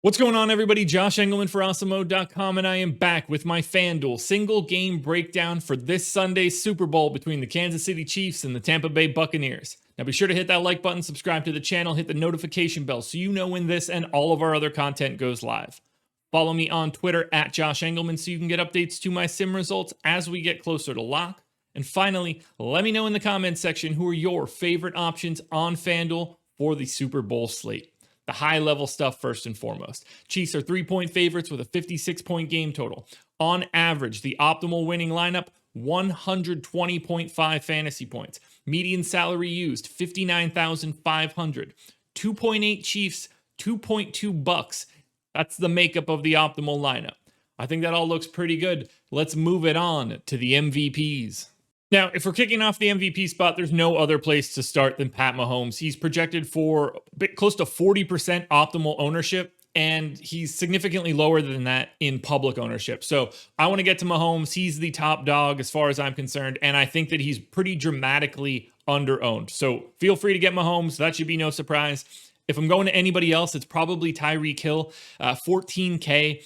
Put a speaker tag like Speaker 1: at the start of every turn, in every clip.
Speaker 1: What's going on, everybody? Josh Engleman for Awesemo.com, and I am back with my FanDuel single game breakdown for this Sunday's Super Bowl between the Kansas City Chiefs and the Tampa Bay Buccaneers. Now be sure to hit that like button, subscribe to the channel, hit the notification bell so you know when this and all of our other content goes live. Follow me on Twitter at Josh Engleman so you can get updates to my sim results as we get closer to lock. And finally, let me know in the comments section who are your favorite options on FanDuel for the Super Bowl slate. The high-level stuff first and foremost. Chiefs are 3-point favorites with a 56-point game total. On average, the optimal winning lineup, 120.5 fantasy points. Median salary used, $59,500. 2.8 Chiefs, 2.2 Bucs. That's the makeup of the optimal lineup. I think that all looks pretty good. Let's move it on to the MVPs. Now, if we're kicking off the MVP spot, there's no other place to start than Pat Mahomes. He's projected for a bit close to 40% optimal ownership, and he's significantly lower than that in public ownership. So I want to get to Mahomes. He's the top dog as far as I'm concerned, and I think that he's pretty dramatically under-owned. So feel free to get Mahomes. That should be no surprise. If I'm going to anybody else, it's probably Tyreek Hill, 14K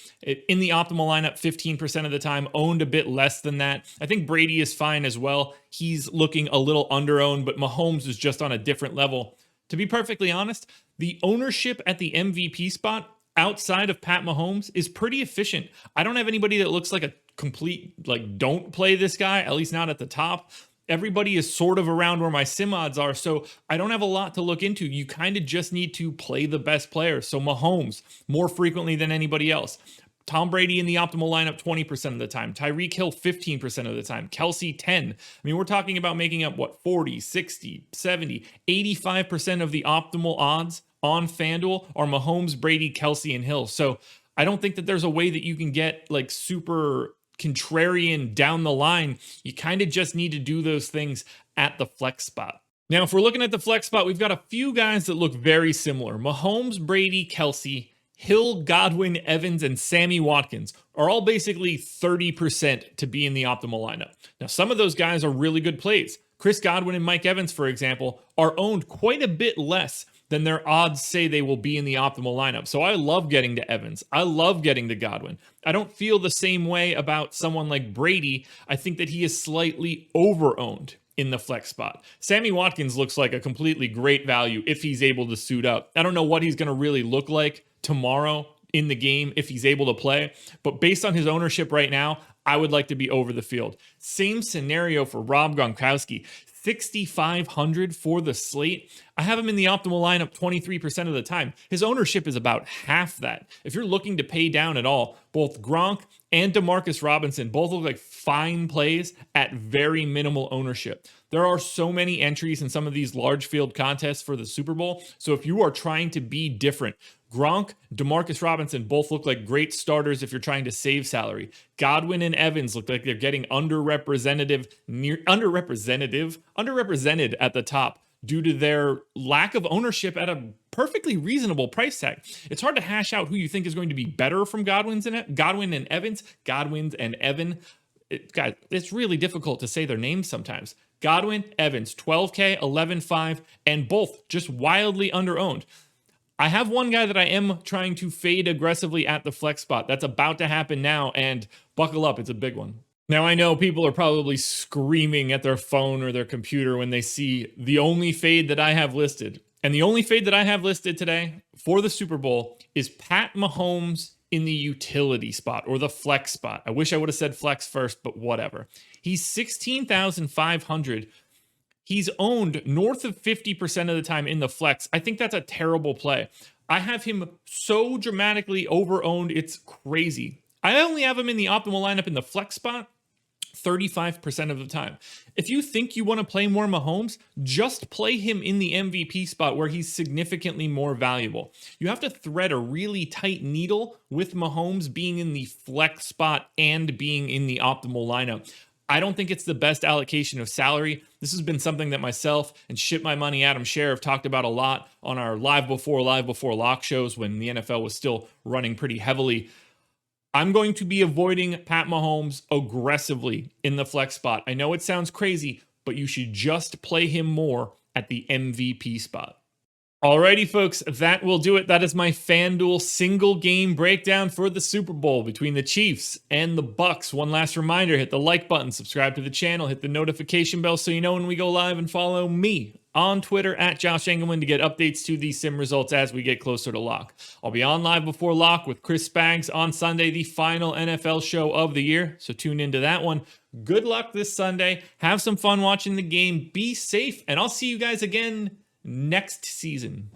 Speaker 1: in the optimal lineup 15% of the time, owned a bit less than that. I think Brady is fine as well. He's looking a little under-owned, but Mahomes is just on a different level. To be perfectly honest, the ownership at the MVP spot outside of Pat Mahomes is pretty efficient. I don't have anybody that looks like a complete, don't play this guy, at least not at the top. Everybody is sort of around where my sim odds are, so I don't have a lot to look into. You kind of just need to play the best players. So Mahomes, more frequently than anybody else. Tom Brady in the optimal lineup 20% of the time. Tyreek Hill 15% of the time. Kelsey 10. I mean, we're talking about making up, 40, 60, 70, 85% of the optimal odds on FanDuel are Mahomes, Brady, Kelsey, and Hill. So I don't think that there's a way that you can get super contrarian down the line. You kind of just need to do those things at the flex spot. Now, if we're looking at the flex spot, we've got a few guys that look very similar. Mahomes, Brady, Kelsey, Hill, Godwin, Evans, and Sammy Watkins are all basically 30% to be in the optimal lineup. Now, some of those guys are really good plays. Chris Godwin and Mike Evans, for example, are owned quite a bit less than their odds say they will be in the optimal lineup. So I love getting to Evans. I love getting to Godwin. I don't feel the same way about someone like Brady. I think that he is slightly over-owned in the flex spot. Sammy Watkins looks like a completely great value if he's able to suit up. I don't know what he's going to really look like tomorrow in the game if he's able to play, but based on his ownership right now, I would like to be over the field. Same scenario for Rob Gronkowski. 6,500 for the slate. I have him in the optimal lineup 23% of the time. His ownership is about half that. If you're looking to pay down at all, both Gronk and Demarcus Robinson both look like fine plays at very minimal ownership. There are so many entries in some of these large field contests for the Super Bowl. So if you are trying to be different, Gronk, Demarcus Robinson both look like great starters if you're trying to save salary. Godwin and Evans look like they're getting underrepresented at the top due to their lack of ownership at a perfectly reasonable price tag. It's hard to hash out who you think is going to be better from Godwin and Evans. Guys, it's really difficult to say their names sometimes. Godwin, Evans, 12K, 11.5, and both just wildly under-owned. I have one guy that I am trying to fade aggressively at the flex spot. That's about to happen now, and buckle up, it's a big one. Now, I know people are probably screaming at their phone or their computer when they see the only fade that I have listed. And the only fade that I have listed today for the Super Bowl is Pat Mahomes in the utility spot or the flex spot. I wish I would have said flex first, but whatever. He's 16,500. He's owned north of 50% of the time in the flex. I think that's a terrible play. I have him so dramatically over-owned, it's crazy. I only have him in the optimal lineup in the flex spot 35% of the time. If you think you want to play more Mahomes, just play him in the MVP spot where he's significantly more valuable. You have to thread a really tight needle with Mahomes being in the flex spot and being in the optimal lineup. I don't think it's the best allocation of salary. This has been something that myself and Shit My Money Adam Scher have talked about a lot on our live before lock shows when the NFL was still running pretty heavily. I'm going to be avoiding Pat Mahomes aggressively in the flex spot. I know it sounds crazy, but you should just play him more at the MVP spot. Alrighty, folks, that will do it. That is my FanDuel single game breakdown for the Super Bowl between the Chiefs and the Bucs. One last reminder, hit the like button, subscribe to the channel, hit the notification bell so you know when we go live, and follow me on Twitter at Josh Engleman to get updates to these sim results as we get closer to lock. I'll be on live before lock with Chris Spags on Sunday, the final NFL show of the year, so tune into that one. Good luck this Sunday. Have some fun watching the game. Be safe, and I'll see you guys again next season.